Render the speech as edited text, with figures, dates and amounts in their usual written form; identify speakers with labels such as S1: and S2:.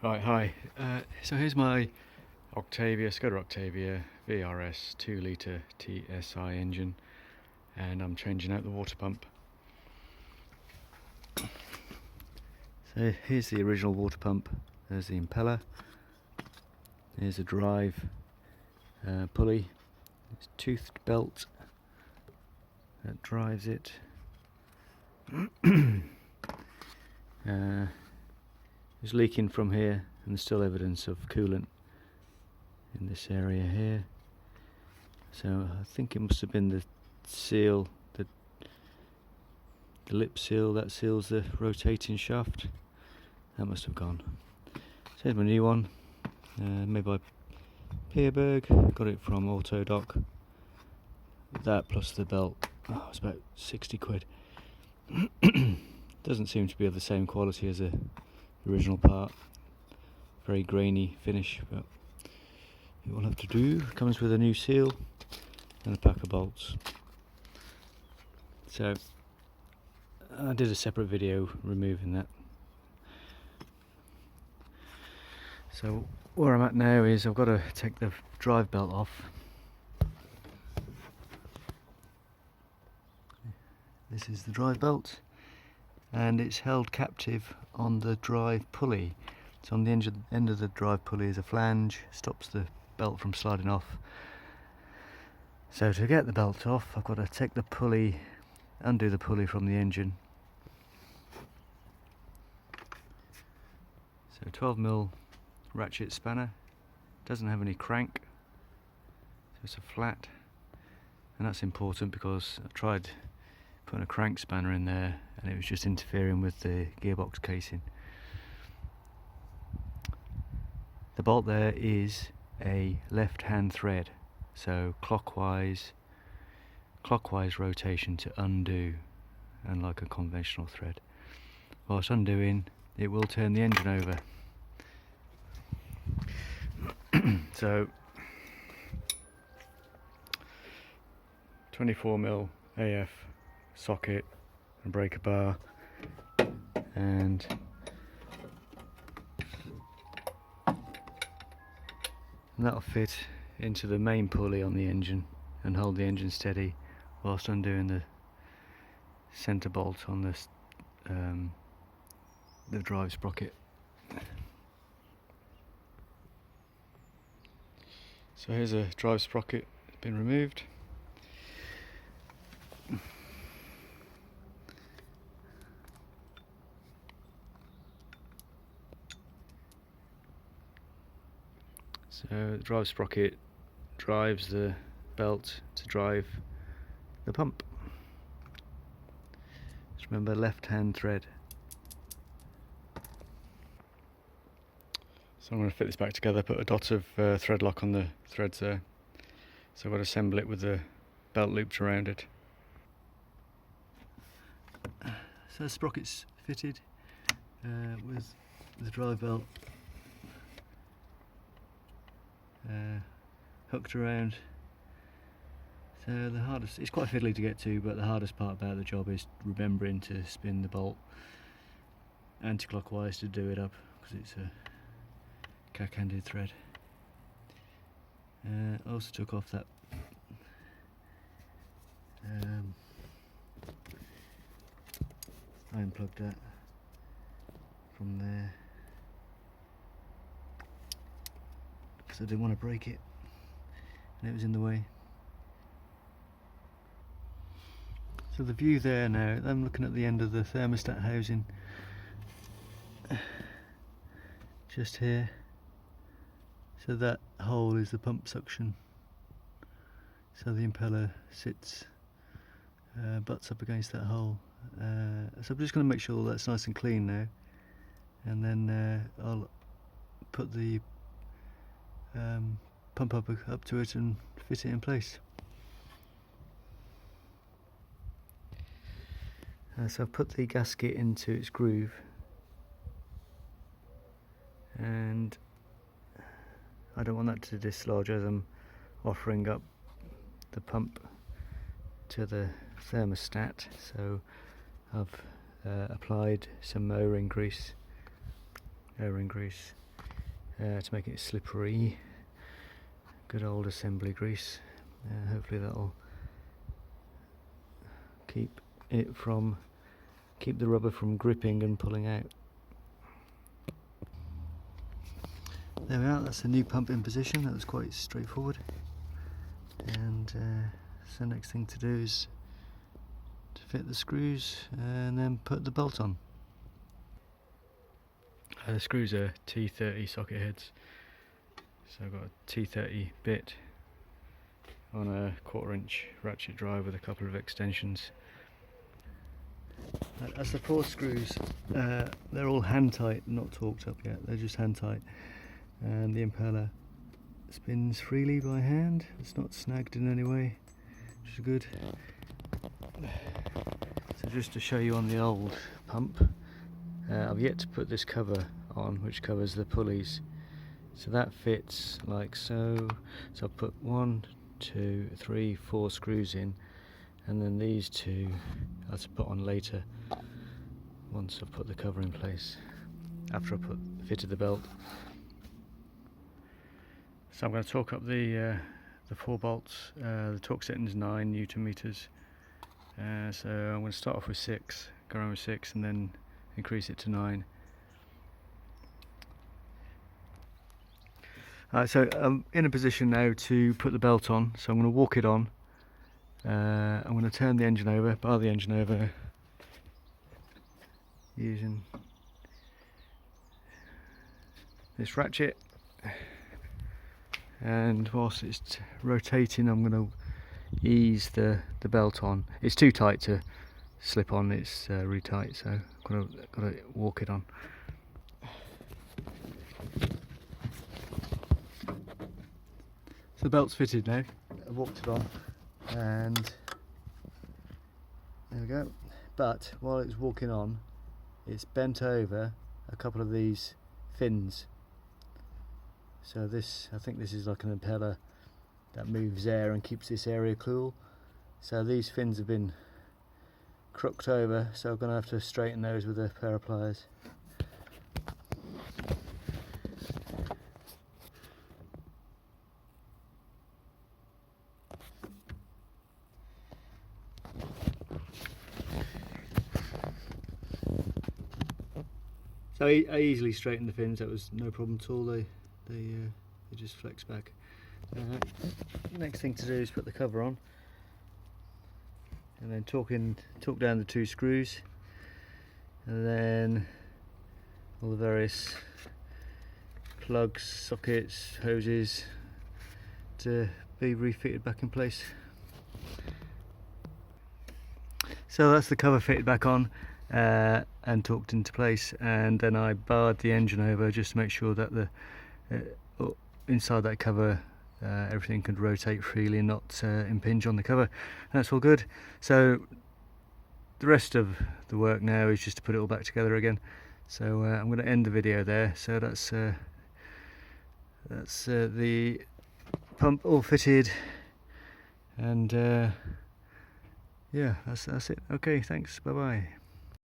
S1: Right, hi. So here's my Octavia, Skoda Octavia VRS 2 litre TSI engine, and I'm changing out the water pump. So here's the original water pump. There's the impeller. There's a drive pulley. It's a toothed belt that drives it. It's leaking from here, and there's still evidence of coolant in this area here. So I think it must have been the seal, the lip seal that seals the rotating shaft. That must have gone. So here's my new one, made by Pierberg. Got it from Autodoc. That plus the belt, it's about 60 quid. Doesn't seem to be of the same quality as the original part. Very grainy finish, but it will have to do. Comes with a new seal and a pack of bolts. So I did a separate video removing that. So where I'm at now is I've got to take the drive belt off. This is the drive belt, and it's held captive on the drive pulley. So on the end of the drive pulley is a flange, stops the belt from sliding off. So to get the belt off, I've got to take the pulley, undo the pulley from the engine. So 12mm ratchet spanner, doesn't have any crank, so it's a flat, and that's important because I tried putting a crank spanner in there and it was just interfering with the gearbox casing. The bolt there is a left hand thread, so clockwise rotation to undo, unlike a conventional thread. Whilst undoing, it will turn the engine over. So 24mm AF socket and breaker bar, and that'll fit into the main pulley on the engine and hold the engine steady whilst undoing the centre bolt on the drive sprocket. So here's a drive sprocket, it's been removed. So the drive sprocket drives the belt to drive the pump. Just remember, left hand thread. So I'm going to fit this back together, put a dot of thread lock on the threads there. So I've got to assemble it with the belt looped around it. So the sprocket's fitted with the drive belt hooked around. So the hardest, it's quite fiddly to get to, but the hardest part about the job is remembering to spin the bolt anti-clockwise to do it up, because it's a cack-handed thread. I also took off that I unplugged that from there because I didn't want to break it and it was in the way. So the view there now, I'm looking at the end of the thermostat housing just here. So that hole is the pump suction. So the impeller sits, butts up against that hole. So I'm just going to make sure that's nice and clean now, and then I'll put the pump up to it and fit it in place. So I've put the gasket into its groove, and I don't want that to dislodge as I'm offering up the pump to the thermostat. So I've applied some O-ring grease to make it slippery. Good old assembly grease. Hopefully that'll keep the rubber from gripping and pulling out. There we are, that's the new pump in position. That was quite straightforward. And so next thing to do is to fit the screws and then put the bolt on. The screws are T30 socket heads. So I've got a T30 bit on a 1/4 inch ratchet drive with a couple of extensions. As the 4 screws, they're all hand tight, not torqued up yet, they're just hand tight. And the impeller spins freely by hand, it's not snagged in any way, which is good. So just to show you on the old pump, I've yet to put this cover on which covers the pulleys. So that fits like so. So I'll put 1, 2, 3, 4 screws in, and then these 2 I'll have to put on later once I've put the cover in place, after I've fitted the belt. So I'm going to torque up the 4 bolts. The torque setting is 9 Newton meters. So I'm going to start off with 6, go around with 6, and then increase it to 9. So I'm in a position now to put the belt on, so I'm going to walk it on. I'm going to turn the engine over, bar the engine over using this ratchet, and whilst it's rotating I'm going to ease the belt on. It's too tight to slip on, it's really tight, so I've got to walk it on. So the belt's fitted now, I've walked it on, and there we go. But while it's walking on, it's bent over a couple of these fins. So this, I think this is like an impeller that moves air and keeps this area cool. So these fins have been crooked over, so I'm going to have to straighten those with a pair of pliers. So I easily straightened the fins, that was no problem at all, they just flex back. Next thing to do is put the cover on, and then torque down the 2 screws, and then all the various plugs, sockets, hoses to be refitted back in place. So that's the cover fitted back on and torqued into place, and then I barred the engine over just to make sure that the inside that cover everything could rotate freely and not impinge on the cover. And that's all good. So the rest of the work now is just to put it all back together again. So I'm going to end the video there. So that's the pump all fitted, and yeah, that's it. Okay, thanks, bye bye.